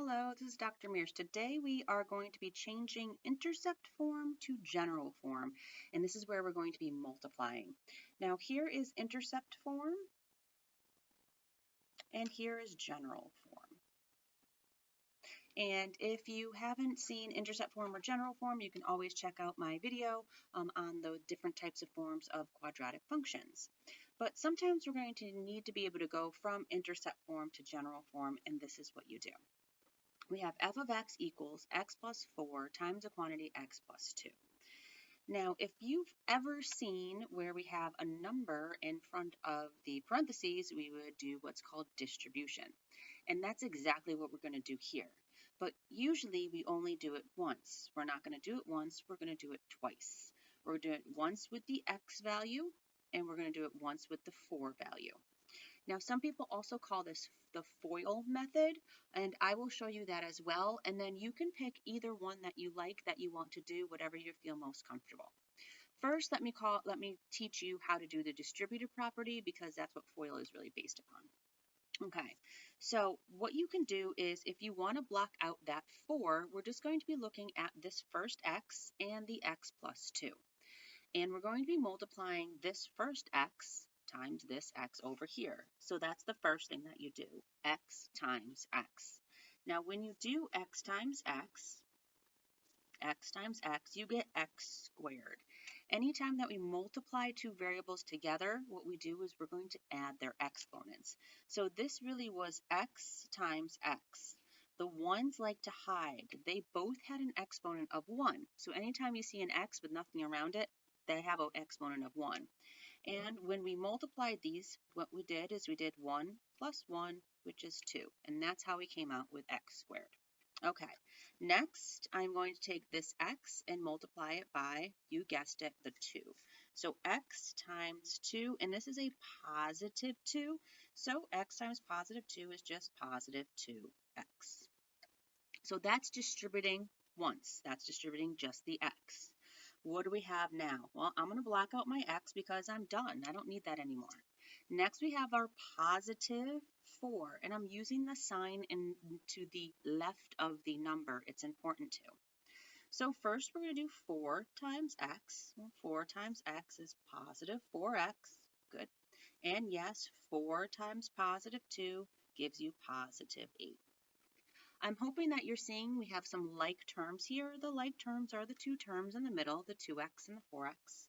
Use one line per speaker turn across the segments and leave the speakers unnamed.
Hello, this is Dr. Mears. Today we are going to be changing intercept form to general form, and this is where we're going to be multiplying. Now here is intercept form, and here is general form. And if you haven't seen intercept form or general form, you can always check out my video on the different types of forms of quadratic functions. But sometimes we're going to need to be able to go from intercept form to general form, and this is what you do. We have f of x equals x plus 4 times a quantity x plus 2. Now, if you've ever seen where we have a number in front of the parentheses, we would do what's called distribution. And that's exactly what we're going to do here. But usually we only do it once. We're not going to do it once, we're going to do it twice. We're going to do it once with the x value, and we're going to do it once with the 4 value. Now, some people also call this the FOIL method, and I will show you that as well. And then you can pick either one that you like, that you want to do, whatever you feel most comfortable. First, let me teach you how to do the distributive property, because that's what FOIL is really based upon. Okay, so what you can do is, if you want to block out that 4, we're just going to be looking at this first x and the x plus 2. And we're going to be multiplying this first x times this x over here. So that's the first thing that you do, x times x. Now when you do x times x, you get x squared. Anytime that we multiply two variables together, what we do is we're going to add their exponents. So this really was x times x. The ones like to hide. They both had an exponent of 1. So anytime you see an x with nothing around it, they have an exponent of 1. And when we multiplied these, what we did is we did 1 plus 1, which is 2. And that's how we came out with x squared. Okay, next I'm going to take this x and multiply it by, you guessed it, the 2. So x times 2, and this is a positive 2. So x times positive 2 is just positive 2x. So that's distributing once. That's distributing just the x. What do we have now? Well, I'm going to block out my x because I'm done. I don't need that anymore. Next, we have our positive 4, and I'm using the sign to the left of the number. It's important to. So first, we're going to do 4 times x. Well, 4 times x is positive 4x. Good. And yes, 4 times positive 2 gives you positive 8. I'm hoping that you're seeing we have some like terms here. The like terms are the two terms in the middle, the 2x and the 4x.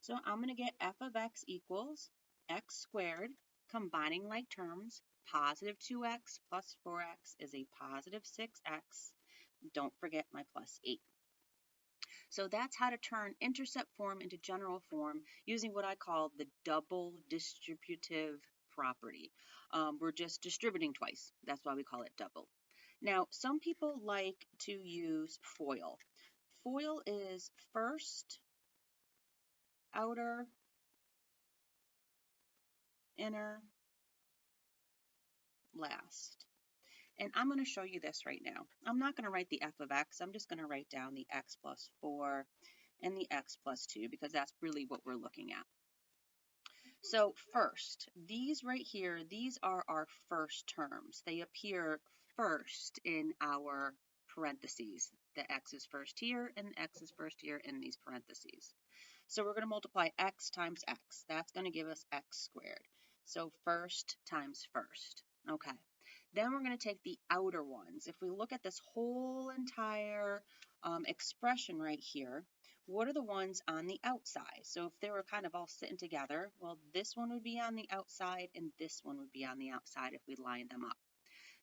So I'm going to get f of x equals x squared, combining like terms. Positive 2x plus 4x is a positive 6x. Don't forget my plus 8. So that's how to turn intercept form into general form using what I call the double distributive property. We're just distributing twice. That's why we call it double. Now, some people like to use FOIL. FOIL is first, outer, inner, last. And I'm going to show you this right now. I'm not going to write the f of x. I'm just going to write down the x plus 4 and the x plus 2, because that's really what we're looking at. So first, these right here, these are our first terms. They appear first in our parentheses. The x is first here, and the x is first here in these parentheses. So we're going to multiply x times x. That's going to give us x squared. So first times first. Okay. Then we're going to take the outer ones. If we look at this whole entire expression right here, what are the ones on the outside? So if they were kind of all sitting together, well, this one would be on the outside and this one would be on the outside if we line them up.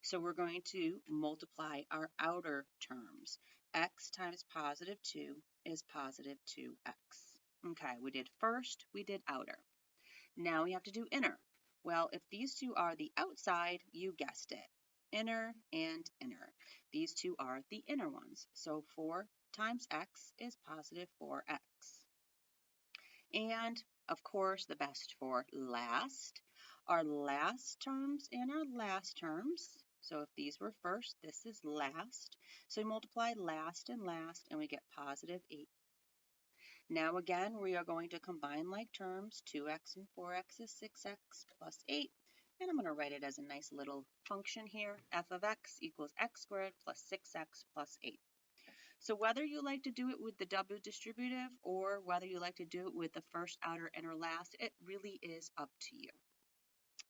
So we're going to multiply our outer terms. X times positive 2 is positive 2x. Okay, we did first, we did outer. Now we have to do inner. Well, if these two are the outside, you guessed it. Inner and inner. These two are the inner ones. So 4 times x is positive 4x. And, of course, the best for last. Our last terms and our last terms. So if these were first, this is last. So we multiply last, and we get positive 8. Now again, we are going to combine like terms. 2x and 4x is 6x plus 8. And I'm going to write it as a nice little function here. F of x equals x squared plus 6x plus 8. So whether you like to do it with the double distributive or whether you like to do it with the first, outer, inner, last, it really is up to you,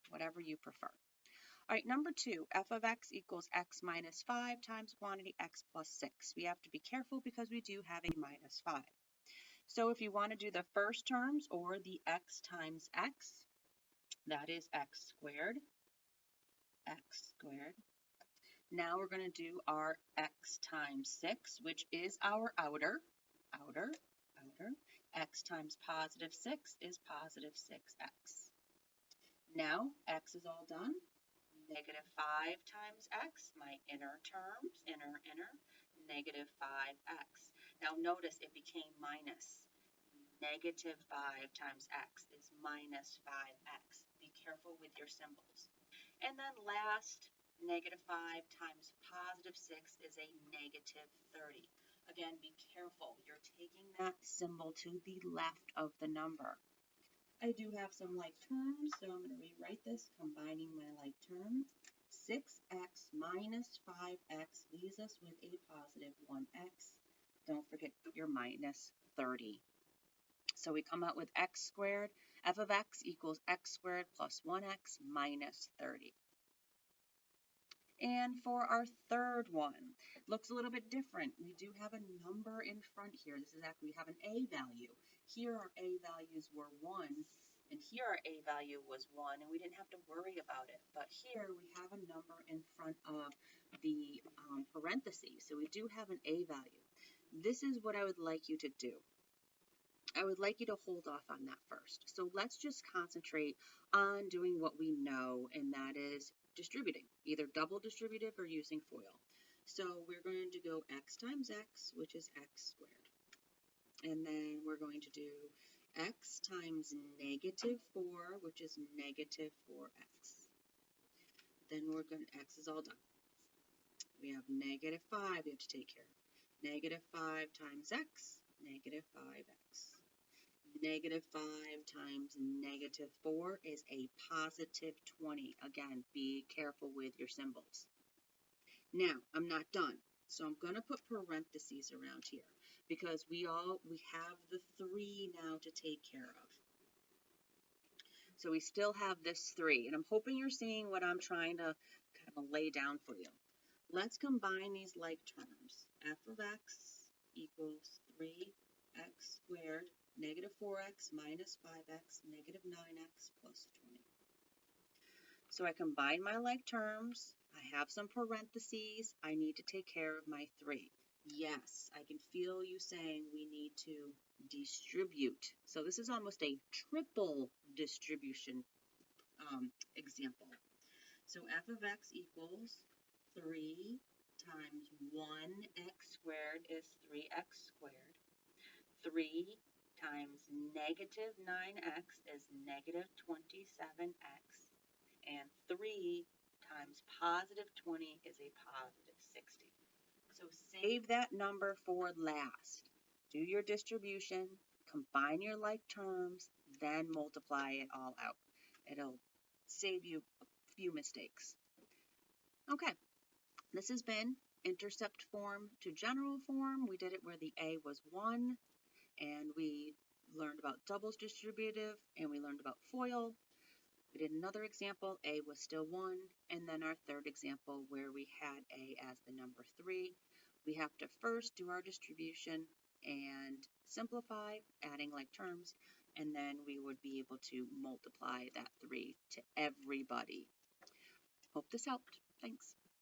whatever you prefer. All right, number 2, f of x equals x minus 5 times quantity x plus 6. We have to be careful because we do have a minus 5. So if you want to do the first terms or the x times x, that is x squared. Now we're going to do our x times 6, which is our outer. X times positive 6 is positive 6x. Now x is all done. Negative 5 times x, my inner terms, inner, negative 5x. Now notice it became minus. Negative 5 times x is minus 5x. Be careful with your symbols. And then last, negative 5 times positive 6 is a negative 30. Again, be careful. You're taking that symbol to the left of the number. I do have some like terms, so I'm going to rewrite this, combining my like terms. 6x minus 5x leaves us with a positive 1x. Don't forget your minus 30. So we come out with x squared. F of x equals x squared plus 1x minus 30. And for our third one, looks a little bit different. We do have a number in front here. This is actually, we have an a value. Here our a values were 1, and here our a value was 1, and we didn't have to worry about it. But here we have a number in front of the parentheses, so we do have an a value. This is what I would like you to do. I would like you to hold off on that first. So let's just concentrate on doing what we know, and that is distributing, either double distributive or using FOIL. So we're going to go x times x, which is x squared. And then we're going to do x times negative 4, which is negative 4x. Then we're going to, x is all done. We have negative 5 we have to take care of. Negative 5 times x, negative 5x. Negative 5 times negative 4 is a positive 20. Again, be careful with your symbols. Now, I'm not done. So I'm going to put parentheses around here because we have the 3 now to take care of. So we still have this 3, and I'm hoping you're seeing what I'm trying to kind of lay down for you. Let's combine these like terms. F of x equals 3x squared negative 4x minus 5x, negative 9x plus 20. So I combine my like terms. I have some parentheses. I need to take care of my 3. Yes, I can feel you saying we need to distribute. So this is almost a triple distribution example. So f of x equals 3 times 1x squared is 3x squared. 3 times negative 9x is negative 27x, and 3 times positive 20 is a positive 60. So save that number for last. Do your distribution, combine your like terms, then multiply it all out. It'll save you a few mistakes. Okay, this has been intercept form to general form. We did it where the A was 1. And we learned about doubles distributive, and we learned about FOIL. We did another example, A was still 1, and then our third example where we had A as the number 3. We have to first do our distribution and simplify, adding like terms, and then we would be able to multiply that 3 to everybody. Hope this helped. Thanks.